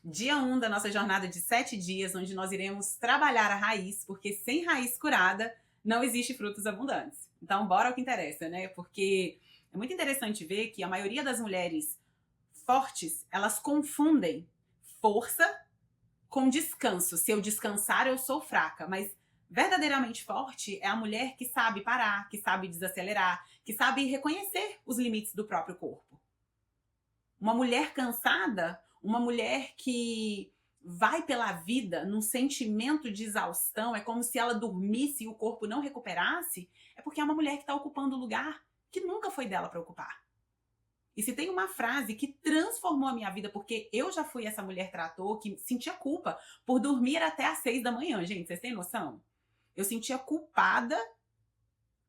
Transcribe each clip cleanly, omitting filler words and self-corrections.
Dia 1 da nossa jornada de 7 dias, onde nós iremos trabalhar a raiz, porque sem raiz curada não existe frutos abundantes. Então, bora ao que interessa, né? Porque é muito interessante ver que a maioria das mulheres fortes, elas confundem força com descanso. Se eu descansar, eu sou fraca, mas verdadeiramente forte é a mulher que sabe parar, que sabe desacelerar, que sabe reconhecer os limites do próprio corpo. Uma mulher cansada, uma mulher que vai pela vida num sentimento de exaustão, é como se ela dormisse e o corpo não recuperasse, é porque é uma mulher que está ocupando o lugar que nunca foi dela para ocupar. E se tem uma frase que transformou a minha vida, porque eu já fui essa mulher trator que sentia culpa por dormir até às 6 da manhã, gente, vocês têm noção? Eu sentia culpada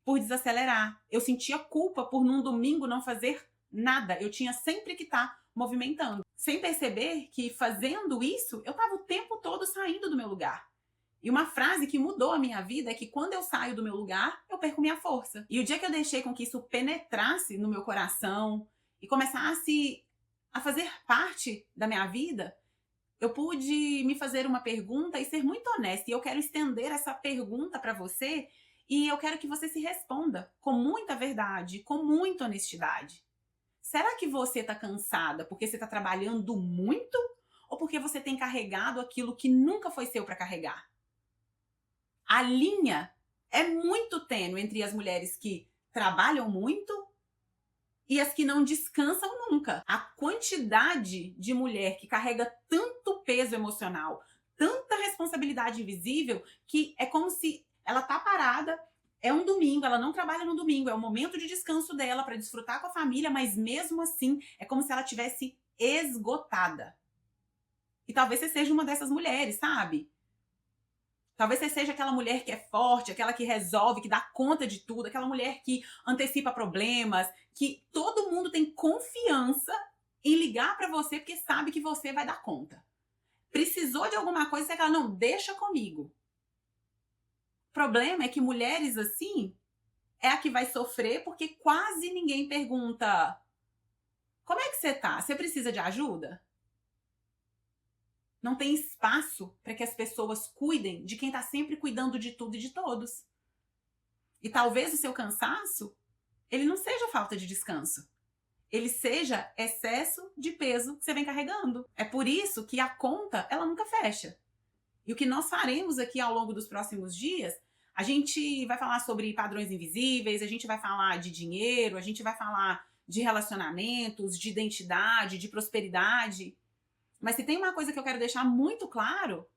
por desacelerar. Eu sentia culpa por num domingo não fazer nada. Eu tinha sempre que estar movimentando. Sem perceber que fazendo isso, eu estava o tempo todo saindo do meu lugar. E uma frase que mudou a minha vida é que quando eu saio do meu lugar, eu perco minha força. E o dia que eu deixei com que isso penetrasse no meu coração e começasse a fazer parte da minha vida, eu pude me fazer uma pergunta e ser muito honesta. E eu quero estender essa pergunta para você e eu quero que você se responda com muita verdade, com muita honestidade. Será que você está cansada porque você está trabalhando muito ou porque você tem carregado aquilo que nunca foi seu para carregar? A linha é muito tênue entre as mulheres que trabalham muito e as que não descansam nunca. A quantidade de mulher que carrega tanto peso emocional, tanta responsabilidade invisível, que é como se ela tá parada, é um domingo, ela não trabalha no domingo, é o momento de descanso dela para desfrutar com a família, mas mesmo assim é como se ela tivesse esgotada. E talvez você seja uma dessas mulheres, sabe? Talvez você seja aquela mulher que é forte, aquela que resolve, que dá conta de tudo, aquela mulher que antecipa problemas, que todo mundo tem confiança em ligar para você porque sabe que você vai dar conta. Precisou de alguma coisa, você fala, não, deixa comigo. O problema é que mulheres assim é a que vai sofrer porque quase ninguém pergunta: como é que você tá? Você precisa de ajuda? Não tem espaço para que as pessoas cuidem de quem está sempre cuidando de tudo e de todos. E talvez o seu cansaço, ele não seja falta de descanso. Ele seja excesso de peso que você vem carregando. É por isso que a conta, ela nunca fecha. E o que nós faremos aqui ao longo dos próximos dias, a gente vai falar sobre padrões invisíveis, a gente vai falar de dinheiro, a gente vai falar de relacionamentos, de identidade, de prosperidade. Mas se tem uma coisa que eu quero deixar muito claro,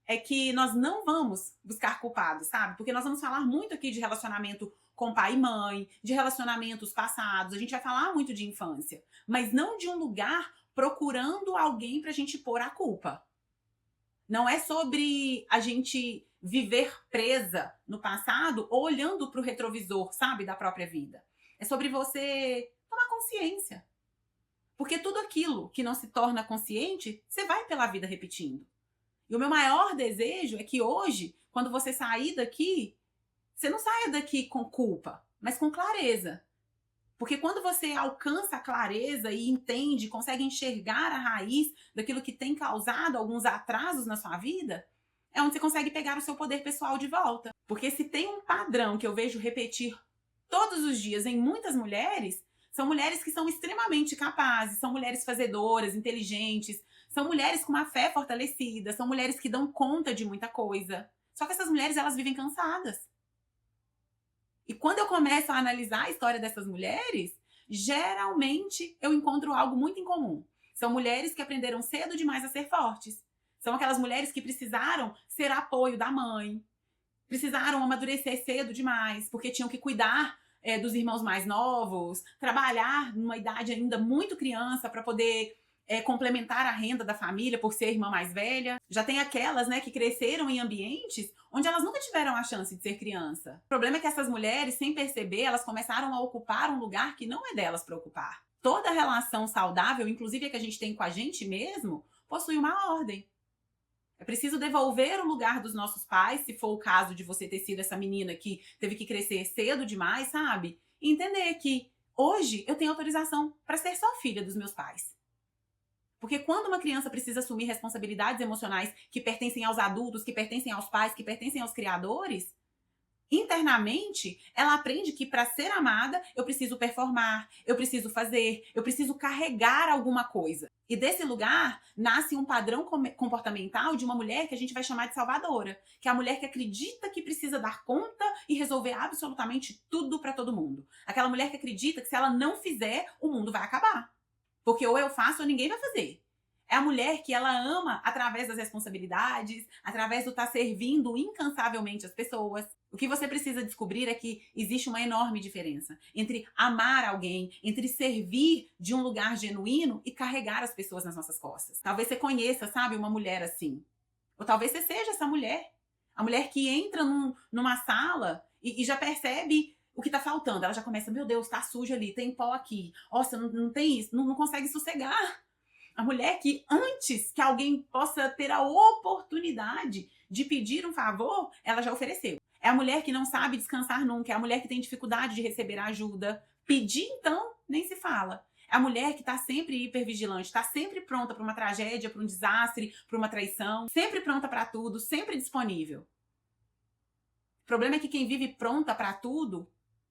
é que nós não vamos buscar culpados, sabe? Porque nós vamos falar muito aqui de relacionamento com pai e mãe, de relacionamentos passados, a gente vai falar muito de infância, mas não de um lugar procurando alguém pra gente pôr a culpa. Não é sobre a gente viver presa no passado ou olhando pro retrovisor, sabe, da própria vida. É sobre você tomar consciência. Porque tudo aquilo que não se torna consciente, você vai pela vida repetindo. E o meu maior desejo é que hoje, quando você sair daqui, você não saia daqui com culpa, mas com clareza. Porque quando você alcança a clareza e entende, consegue enxergar a raiz daquilo que tem causado alguns atrasos na sua vida, é onde você consegue pegar o seu poder pessoal de volta. Porque se tem um padrão que eu vejo repetir todos os dias em muitas mulheres, são mulheres que são extremamente capazes, são mulheres fazedoras, inteligentes, são mulheres com uma fé fortalecida, são mulheres que dão conta de muita coisa. Só que essas mulheres, elas vivem cansadas. E quando eu começo a analisar a história dessas mulheres, geralmente eu encontro algo muito em comum. São mulheres que aprenderam cedo demais a ser fortes. São aquelas mulheres que precisaram ser apoio da mãe, precisaram amadurecer cedo demais, porque tinham que cuidar dos irmãos mais novos, trabalhar numa idade ainda muito criança para poder complementar a renda da família por ser irmã mais velha. Já tem aquelas, né, que cresceram em ambientes onde elas nunca tiveram a chance de ser criança. O problema é que essas mulheres, sem perceber, elas começaram a ocupar um lugar que não é delas para ocupar. Toda relação saudável, inclusive a que a gente tem com a gente mesmo, possui uma ordem. É preciso devolver o lugar dos nossos pais, se for o caso de você ter sido essa menina que teve que crescer cedo demais, sabe? E entender que hoje eu tenho autorização para ser só filha dos meus pais. Porque quando uma criança precisa assumir responsabilidades emocionais que pertencem aos adultos, que pertencem aos pais, que pertencem aos criadores, internamente, ela aprende que para ser amada, eu preciso performar, eu preciso fazer, eu preciso carregar alguma coisa. E desse lugar, nasce um padrão comportamental de uma mulher que a gente vai chamar de salvadora, que é a mulher que acredita que precisa dar conta e resolver absolutamente tudo para todo mundo. Aquela mulher que acredita que se ela não fizer, o mundo vai acabar. Porque ou eu faço ou ninguém vai fazer. É a mulher que ela ama através das responsabilidades, através do estar servindo incansavelmente as pessoas. O que você precisa descobrir é que existe uma enorme diferença entre amar alguém, entre servir de um lugar genuíno e carregar as pessoas nas nossas costas. Talvez você conheça, sabe, uma mulher assim. Ou talvez você seja essa mulher. A mulher que entra numa sala e já percebe o que tá faltando. Ela já começa, meu Deus, tá sujo ali, tem pó aqui. Nossa, não tem isso, não consegue sossegar. A mulher que antes que alguém possa ter a oportunidade de pedir um favor, ela já ofereceu. É a mulher que não sabe descansar nunca, é a mulher que tem dificuldade de receber ajuda. Pedir, então, nem se fala. É a mulher que está sempre hipervigilante, está sempre pronta para uma tragédia, para um desastre, para uma traição, sempre pronta para tudo, sempre disponível. O problema é que quem vive pronta para tudo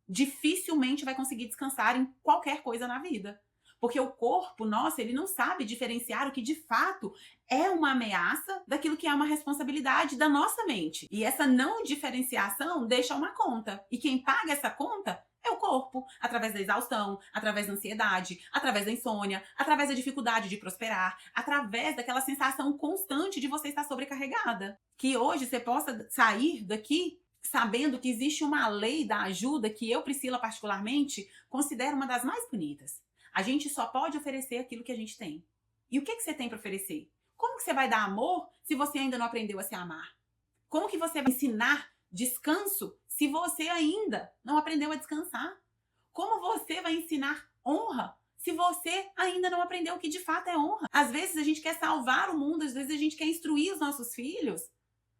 dificilmente vai conseguir descansar em qualquer coisa na vida. Porque o corpo, nossa, ele não sabe diferenciar o que de fato é uma ameaça daquilo que é uma responsabilidade da nossa mente. E essa não diferenciação deixa uma conta. E quem paga essa conta é o corpo, através da exaustão, através da ansiedade, através da insônia, através da dificuldade de prosperar, através daquela sensação constante de você estar sobrecarregada. Que hoje você possa sair daqui sabendo que existe uma lei da ajuda que eu, Priscila, particularmente, considero uma das mais bonitas. A gente só pode oferecer aquilo que a gente tem. E o que você tem para oferecer? Como que você vai dar amor se você ainda não aprendeu a se amar? Como que você vai ensinar descanso se você ainda não aprendeu a descansar? Como você vai ensinar honra se você ainda não aprendeu o que de fato é honra? Às vezes a gente quer salvar o mundo, às vezes a gente quer instruir os nossos filhos,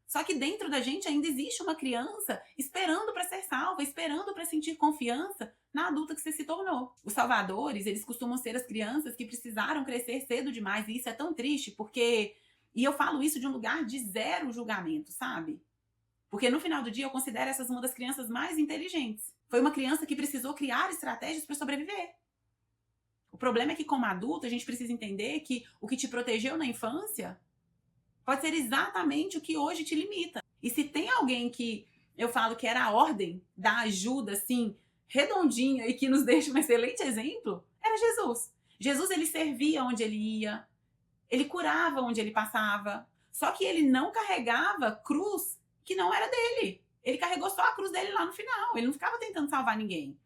só que dentro da gente ainda existe uma criança esperando para ser salva, esperando para sentir confiança na adulta que você se tornou. Os salvadores, eles costumam ser as crianças que precisaram crescer cedo demais, e isso é tão triste, porque... E eu falo isso de um lugar de zero julgamento, sabe? Porque no final do dia eu considero essas uma das crianças mais inteligentes. Foi uma criança que precisou criar estratégias para sobreviver. O problema é que como adulto a gente precisa entender que o que te protegeu na infância pode ser exatamente o que hoje te limita. E se tem alguém que eu falo que era a ordem da ajuda, assim, redondinha e que nos deixa um excelente exemplo, era Jesus. Jesus, ele servia onde ele ia, ele curava onde ele passava, só que ele não carregava cruz que não era dele. Ele carregou só a cruz dele lá no final, ele não ficava tentando salvar ninguém.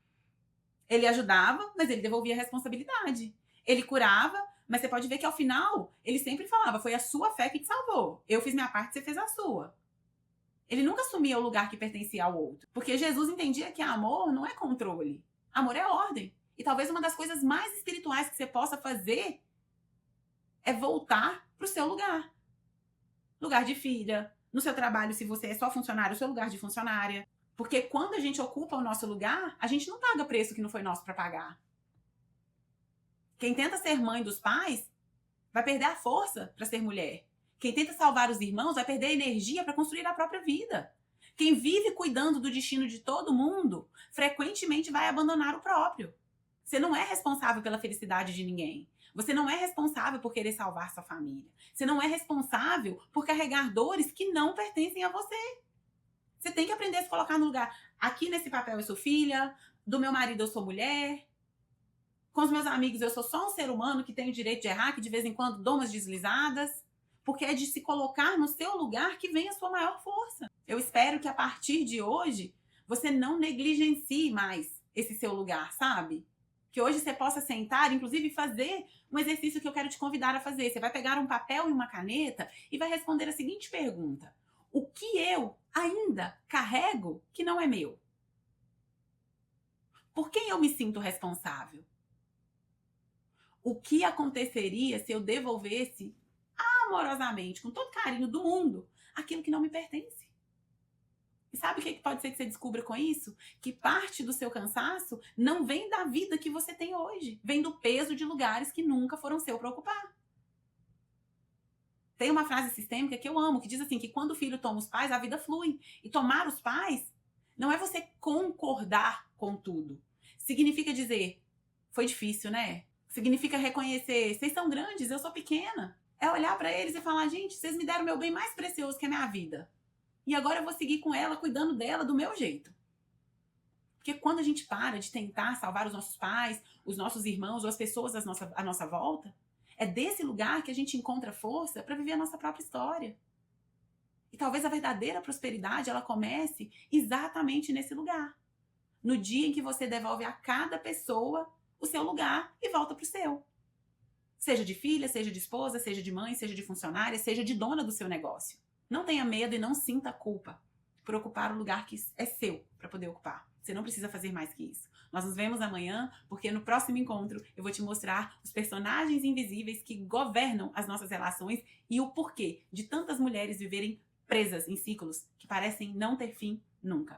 Ele ajudava, mas ele devolvia a responsabilidade. Ele curava, mas você pode ver que ao final, ele sempre falava, foi a sua fé que te salvou. Eu fiz minha parte, você fez a sua. Ele nunca assumia o lugar que pertencia ao outro. Porque Jesus entendia que amor não é controle. Amor é ordem. E talvez uma das coisas mais espirituais que você possa fazer é voltar para o seu lugar. Lugar de filha. No seu trabalho, se você é só funcionário, o seu lugar de funcionária. Porque quando a gente ocupa o nosso lugar, a gente não paga preço que não foi nosso para pagar. Quem tenta ser mãe dos pais vai perder a força para ser mulher. Quem tenta salvar os irmãos vai perder a energia para construir a própria vida. Quem vive cuidando do destino de todo mundo, frequentemente vai abandonar o próprio. Você não é responsável pela felicidade de ninguém. Você não é responsável por querer salvar sua família. Você não é responsável por carregar dores que não pertencem a você. Você tem que aprender a se colocar no lugar. Aqui nesse papel eu sou filha, do meu marido eu sou mulher, com os meus amigos eu sou só um ser humano que tem o direito de errar, que de vez em quando dou umas deslizadas, porque é de se colocar no seu lugar que vem a sua maior força. Eu espero que a partir de hoje você não negligencie mais esse seu lugar, sabe? Que hoje você possa sentar, inclusive fazer um exercício que eu quero te convidar a fazer. Você vai pegar um papel e uma caneta e vai responder a seguinte pergunta: o que eu ainda carrego que não é meu? Por quem eu me sinto responsável? O que aconteceria se eu devolvesse amorosamente, com todo carinho do mundo, aquilo que não me pertence? E sabe o que pode ser que você descubra com isso? Que parte do seu cansaço não vem da vida que você tem hoje. Vem do peso de lugares que nunca foram seu para ocupar. Tem uma frase sistêmica que eu amo, que diz assim, que quando o filho toma os pais, a vida flui. E tomar os pais não é você concordar com tudo. Significa dizer, foi difícil, né? Significa reconhecer, vocês são grandes, eu sou pequena. É olhar pra eles e falar, gente, vocês me deram meu bem mais precioso, que é a minha vida. E agora eu vou seguir com ela, cuidando dela do meu jeito. Porque quando a gente para de tentar salvar os nossos pais, os nossos irmãos ou as pessoas à nossa volta, é desse lugar que a gente encontra força para viver a nossa própria história. E talvez a verdadeira prosperidade ela comece exatamente nesse lugar. No dia em que você devolve a cada pessoa o seu lugar e volta pro seu. Seja de filha, seja de esposa, seja de mãe, seja de funcionária, seja de dona do seu negócio. Não tenha medo e não sinta culpa por ocupar o lugar que é seu para poder ocupar. Você não precisa fazer mais que isso. Nós nos vemos amanhã, porque no próximo encontro eu vou te mostrar os personagens invisíveis que governam as nossas relações e o porquê de tantas mulheres viverem presas em ciclos que parecem não ter fim nunca.